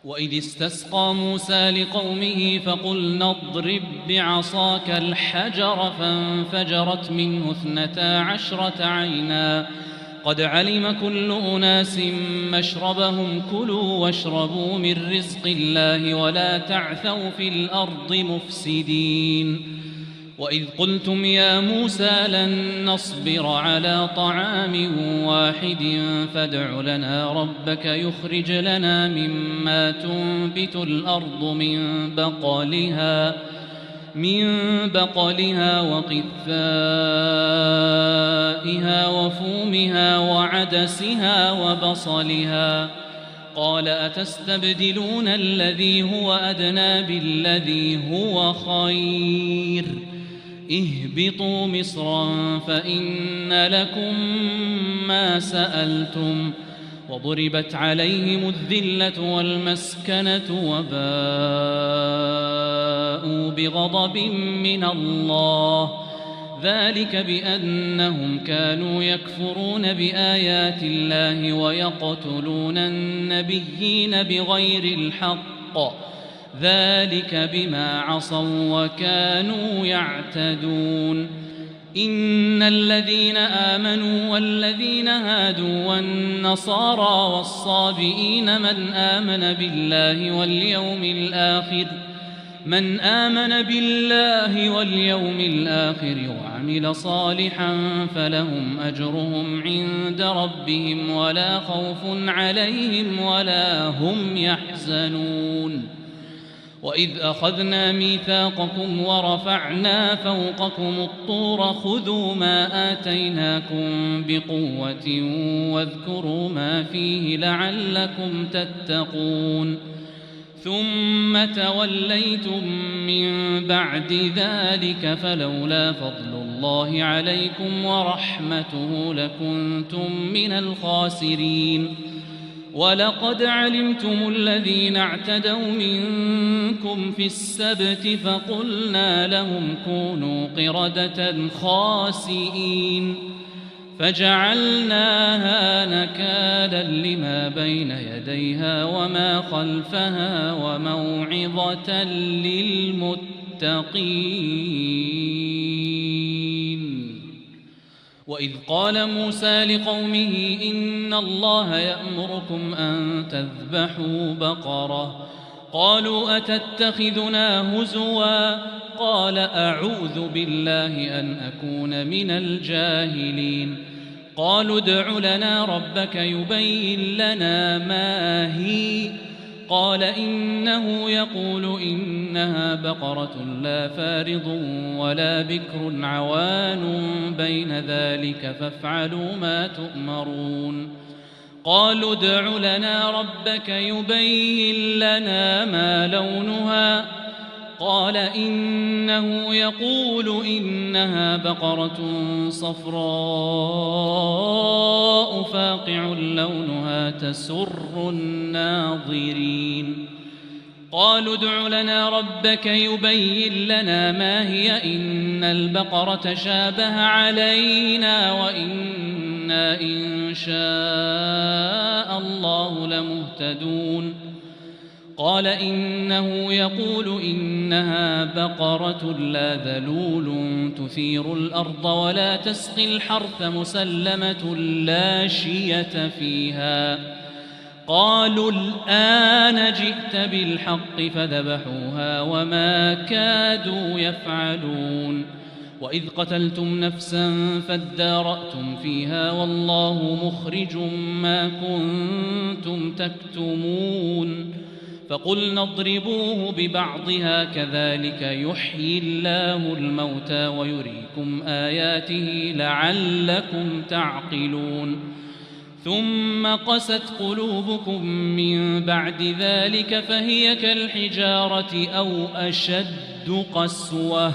وإذ استسقى موسى لقومه فقلنا اضرب بعصاك الحجر فانفجرت منه 12 عينا قد علم كل أناس مشربهم كلوا واشربوا من رزق الله ولا تعثوا في الأرض مفسدين وإذ قلتم يا موسى لن نصبر على طعام واحد فادع لنا ربك يخرج لنا مما تنبت الأرض من بقلها وقثائها وفومها وعدسها وبصلها قال أتستبدلون الذي هو أدنى بالذي هو خير اهبطوا مصرا فإن لكم ما سألتم وضربت عليهم الذلة والمسكنة وباءوا بغضب من الله ذلك بأنهم كانوا يكفرون بآيات الله ويقتلون النبيين بغير الحق ذلك بما عصوا وكانوا يعتدون إن الذين آمنوا والذين هادوا والنصارى والصابئين من آمن بالله واليوم الآخر وعمل صالحا فلهم أجرهم عند ربهم ولا خوف عليهم ولا هم يحزنون وإذ أخذنا ميثاقكم ورفعنا فوقكم الطور خذوا ما آتيناكم بقوة واذكروا ما فيه لعلكم تتقون ثم توليتم من بعد ذلك فلولا فضل الله عليكم ورحمته لكنتم من الخاسرين ولقد علمتم الذين اعتدوا منكم في السبت فقلنا لهم كونوا قردة خاسئين فجعلناها نكالا لما بين يديها وما خلفها وموعظة للمتقين وإذ قال موسى لقومه إن الله يأمركم أن تذبحوا بقرة قالوا أتتخذنا هزوا قال أعوذ بالله أن أكون من الجاهلين قالوا ادع لنا ربك يبين لنا ما هي قال إنه يقول إنها بقرة لا فارض ولا بكر عوان بين ذلك فافعلوا ما تؤمرون قالوا ادع لنا ربك يبين لنا ما لونها قال إنه يقول إنها بقرة صفراء فاقع لونها تسر الناظرين قالوا ادع لنا ربك يبين لنا ما هي إن البقرة شابه علينا وإنا إن شاء الله لمهتدون قال إنه يقول إنها بقرة لا ذلول تثير الأرض ولا تسقي الحرث مسلمة لا شية فيها قالوا الآن جئت بالحق فذبحوها وما كادوا يفعلون وإذ قتلتم نفسا فادارأتم فيها والله مخرج ما كنتم تكتمون فقلنا اضربوه ببعضها كذلك يحيي الله الموتى ويريكم آياته لعلكم تعقلون ثم قست قلوبكم من بعد ذلك فهي كالحجارة أو أشد قسوة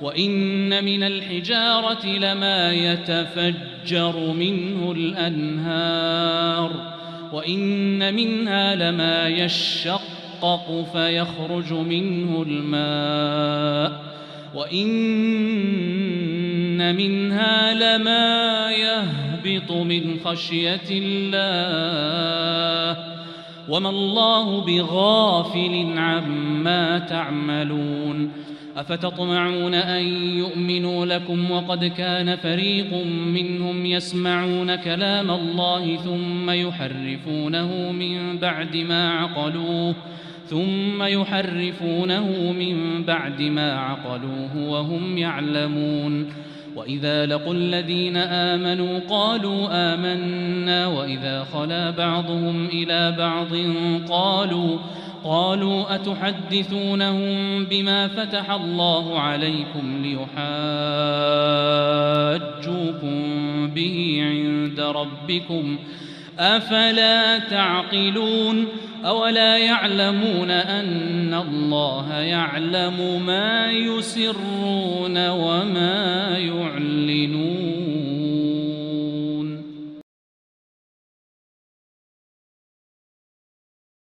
وإن من الحجارة لما يتفجر منه الأنهار وإن منها لما يشقق فيخرج منه الماء وإن منها لما يهبط من خشية الله وما الله بغافل عما تعملون أفتطمعون أن يؤمنوا لكم وقد كان فريق منهم يسمعون كلام الله ثم يحرفونه من بعد ما عقلوه وهم يعلمون وإذا لقوا الذين آمنوا قالوا آمنا وإذا خلا بعضهم إلى بعض قالوا أتحدثونهم بما فتح الله عليكم ليحاجوكم به عند ربكم أفلا تعقلون أولا يعلمون أن الله يعلم ما يسرون وما يعلنون